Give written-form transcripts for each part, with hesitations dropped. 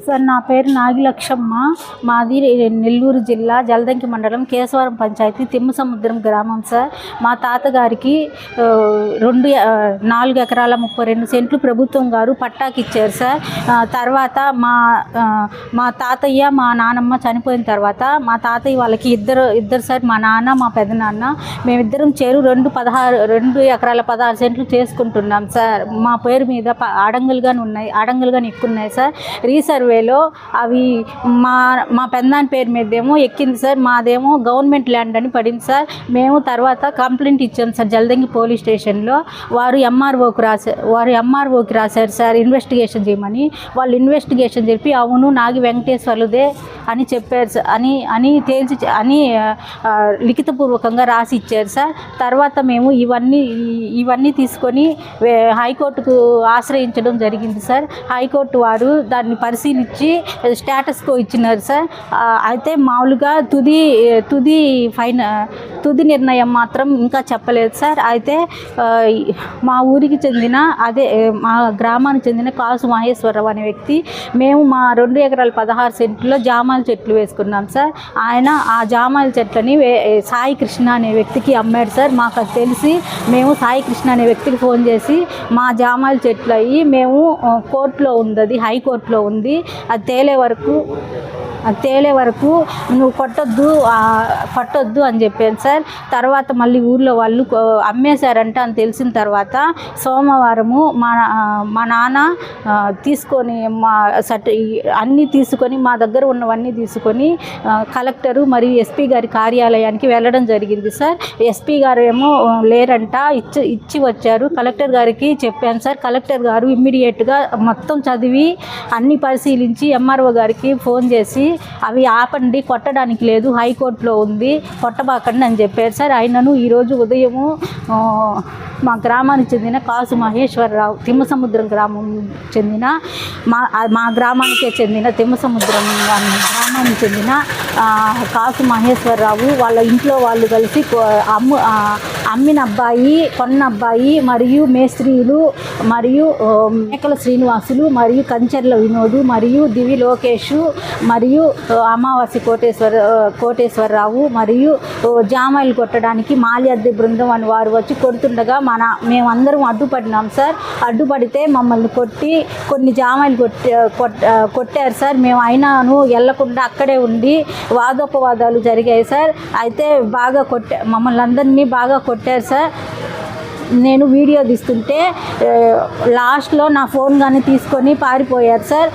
Sir నా పేరు నాగిలక్ష్మ. మాది నెల్లూరు జిల్లా జలదంకి మండలం కేశవరం పంచాయతీ తిమ్మసముద్రం గ్రామం సార్. మా తాతగారికి 4 ఎకరాల 32 సెంట్లు ప్రభుత్వం గారు పట్టాకి ఇచ్చారు సార్. తర్వాత మా తాతయ్య మా నానమ్మ చనిపోయిన తర్వాత మా తాతయ్య వాళ్ళకి ఇద్దరు సార్, మా నాన్న మా పెదనాన్న. మేమిద్దరం చేరు 2 ఎకరాల 16 సెంట్లు చేసుకుంటున్నాం సార్. మా పేరు మీద అడంగులుగా ఎక్కున్నాయి సార్. రీసర్వేలో అవి మా పెద్దనాన్న పేరు మీదేమో ఎక్కింది సార్. మాదేమో గవర్నమెంట్ ల్యాండ్ అని పడింది సార్. మేము తర్వాత కంప్లైంట్ ఇచ్చాం సార్ జలదంకి పోలీస్ స్టేషన్లో. వారు ఎంఆర్ఓకి రాశారు సార్ ఇన్వెస్టిగేషన్ చేయమని. వాళ్ళు ఇన్వెస్టిగేషన్ చెప్పి అవును నాగి వెంకటేశ్వర్లుదే అని చెప్పారు సార్, అని తేల్చి లిఖితపూర్వకంగా రాసి ఇచ్చారు సార్. తర్వాత మేము ఇవన్నీ తీసుకొని హైకోర్టుకు ఆశ్రయించడం జరిగింది సార్. హైకోర్టు వారు దాన్ని పరిశీలించి స్టేటస్ కో ఇచ్చినారు సార్. అయితే మామూలుగా తుది నిర్ణయం మాత్రం ఇంకా చెప్పలేదు సార్. అయితే మా ఊరికి చెందిన మా గ్రామానికి చెందిన కాసు మహేశ్వరరావు అనే వ్యక్తి మేము మా 2 ఎకరాల 16 సెంట్లో జామాల చెట్లు వేసుకున్నాం సార్. ఆయన ఆ జామాల చెట్లని సాయి కృష్ణ అనే వ్యక్తికి అమ్మాడు సార్. మాకు అది తెలిసి మేము సాయి కృష్ణ అనే వ్యక్తికి ఫోన్ చేసి మా జామాల చెట్లు అయ్యి మేము కోర్టులో ఉంది, అది హైకోర్టులో ఉంది, అది తేలే వరకు నువ్వు కొట్టొద్దు అని చెప్పాను సార్. తర్వాత మళ్ళీ ఊర్లో వాళ్ళు అమ్మేశారంట అని తెలిసిన తర్వాత సోమవారము మా నాన్న తీసుకొని అన్నీ తీసుకొని మా దగ్గర ఉన్నవన్నీ తీసుకొని కలెక్టరు మరియు ఎస్పీ గారి కార్యాలయానికి వెళ్ళడం జరిగింది సార్. ఎస్పీ గారు ఏమో లేరంట, ఇచ్చి వచ్చారు. కలెక్టర్ గారికి చెప్పాను సార్. కలెక్టర్ గారు ఇమ్మీడియట్గా మొత్తం చదివి అన్నీ పరిశీలించి ఎంఆర్ఓ గారికి ఫోన్ చేసి అవి ఆపండి, కొట్టడానికి లేదు, హైకోర్టులో ఉంది, కొట్టబాకండి అని చెప్పారు సార్. ఆయనను ఈరోజు ఉదయము మా గ్రామానికి చెందిన కాసు మహేశ్వరరావు, తిమ్మసముద్రం గ్రామం చెందిన మా గ్రామానికే చెందిన తిమ్మసముద్రం గ్రామానికి చెందిన కాసు మహేశ్వరరావు వాళ్ళ ఇంట్లో వాళ్ళు కలిసి అమ్మిన అబ్బాయి, కొన్న అబ్బాయి మరియు మేస్త్రీలు మరియు మేకల శ్రీనివాసులు మరియు కంచెర్ల వినోదు మరియు దివి లోకేష్ మరియు అమావాస్య కోటేశ్వరరావు మరియు జామాయిలు కొట్టడానికి మాల్యాద్రి బృందం అని వారు వచ్చి కొడుతుండగా మేమందరం అడ్డుపడినాం సార్. అడ్డుపడితే మమ్మల్ని కొట్టి కొన్ని జామాయిలు కొట్టారు సార్. మేము అయినాను వెళ్లకుండా అక్కడే ఉండి వాదోపవాదాలు జరిగాయి సార్. అయితే మమ్మల్ని అందరినీ బాగా కొట్టారు సార్. నేను వీడియో తీస్తుంటే లాస్ట్లో నా ఫోన్ కానీ తీసుకొని పారిపోయారు సార్.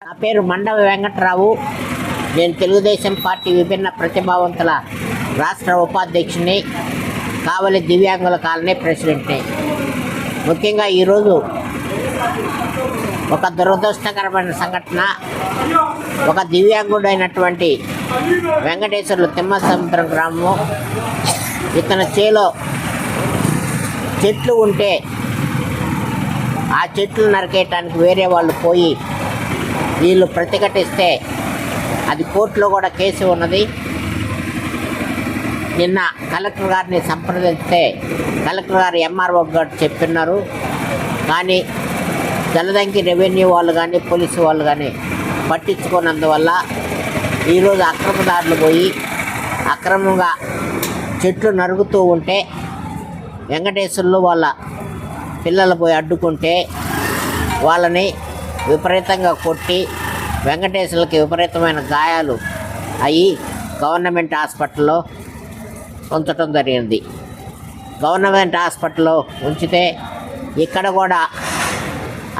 నా పేరు మండవ వెంకటరావు. నేను తెలుగుదేశం పార్టీ విభిన్న ప్రతిభావంతుల రాష్ట్ర ఉపాధ్యక్షుని, కావలి దివ్యాంగుల కాలనీ ప్రెసిడెంట్ని. ముఖ్యంగా ఈరోజు ఒక దురదృష్టకరమైన సంఘటన. ఒక దివ్యాంగుడైనటువంటి వెంకటేశ్వర్లు తిమ్మసముద్రం గ్రామము, ఇతని చేలో చెట్లు ఉంటే ఆ చెట్లు నరికేయటానికి వేరే వాళ్ళు పోయి వీళ్ళు ప్రతిఘటిస్తే అది కోర్టులో కూడా కేసు ఉన్నది. నిన్న కలెక్టర్ గారిని సంప్రదిస్తే కలెక్టర్ గారు ఎంఆర్ఓ గారు చెప్తున్నారు. కానీ జలదంకి రెవెన్యూ వాళ్ళు కానీ పోలీసు వాళ్ళు కానీ పట్టించుకున్నందువల్ల ఈరోజు అక్రమదారులు పోయి అక్రమంగా చెట్లు నరుగుతూ ఉంటే వెంకటేశ్వర్లు వాళ్ళ పిల్లలు పోయి అడ్డుకుంటే వాళ్ళని విపరీతంగా కొట్టి వెంకటేశ్వర్లకి విపరీతమైన గాయాలు అయ్యి గవర్నమెంట్ హాస్పిటల్లో ఉంచడం జరిగింది. గవర్నమెంట్ హాస్పిటల్లో ఉంచితే ఇక్కడ కూడా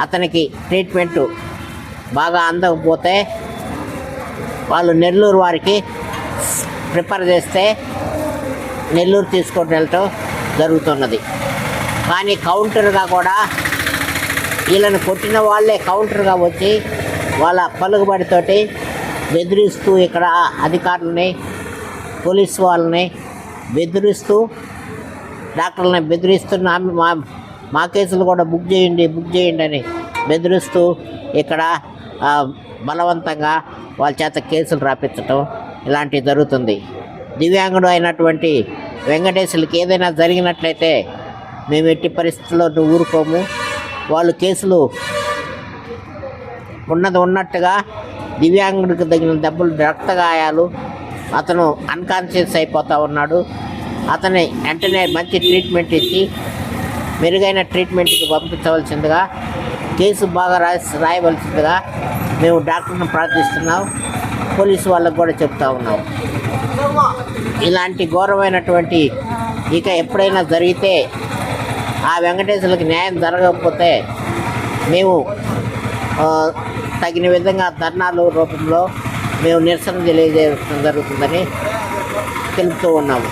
అతనికి ట్రీట్మెంటు బాగా అందకపోతే వాళ్ళు నెల్లూరు వారికి ప్రిఫర్ చేస్తే నెల్లూరు తీసుకొని వెళ్ళటం జరుగుతున్నది. కానీ కౌంటర్గా కూడా వీళ్ళని కొట్టిన వాళ్ళే కౌంటర్గా వచ్చి వాళ్ళ పలుకుబడితోటి బెదిరిస్తూ ఇక్కడ అధికారులని, పోలీసు వాళ్ళని బెదిరిస్తూ, డాక్టర్లని బెదిరిస్తున్న మా కేసులు కూడా బుక్ చేయండి అని బెదిరిస్తూ ఇక్కడ బలవంతంగా వాళ్ళ చేత కేసులు రాపించటం ఇలాంటివి జరుగుతుంది. దివ్యాంగుడు అయినటువంటి వెంకటేశ్వర్లకి ఏదైనా జరిగినట్లయితే మేము ఎట్టి పరిస్థితుల్లో ఊరుకోము. వాళ్ళు కేసులు ఉన్నది ఉన్నట్టుగా దివ్యాంగుడికి తగిన దెబ్బలు, రక్తగాయాలు, అతను అన్కాన్షియస్ అయిపోతూ ఉన్నాడు. అతని వెంటనే మంచి ట్రీట్మెంట్ ఇచ్చి మెరుగైన ట్రీట్మెంట్కి పంపించవలసిందిగా, కేసు బాగా రాయవలసిందిగా మేము డాక్టర్ని ప్రార్థిస్తున్నాం. పోలీసు వాళ్ళకు కూడా చెప్తా ఉన్నాం. ఇలాంటి ఘోరమైనటువంటి ఇక ఎప్పుడైనా జరిగితే ఆ వెంకటేశ్వర్లకి న్యాయం జరగకపోతే మేము తగిన విధంగా ధర్నాలు రూపంలో మేము నిరసన తెలియజేయడం జరుగుతుందని తెలుపుతూ ఉన్నాము.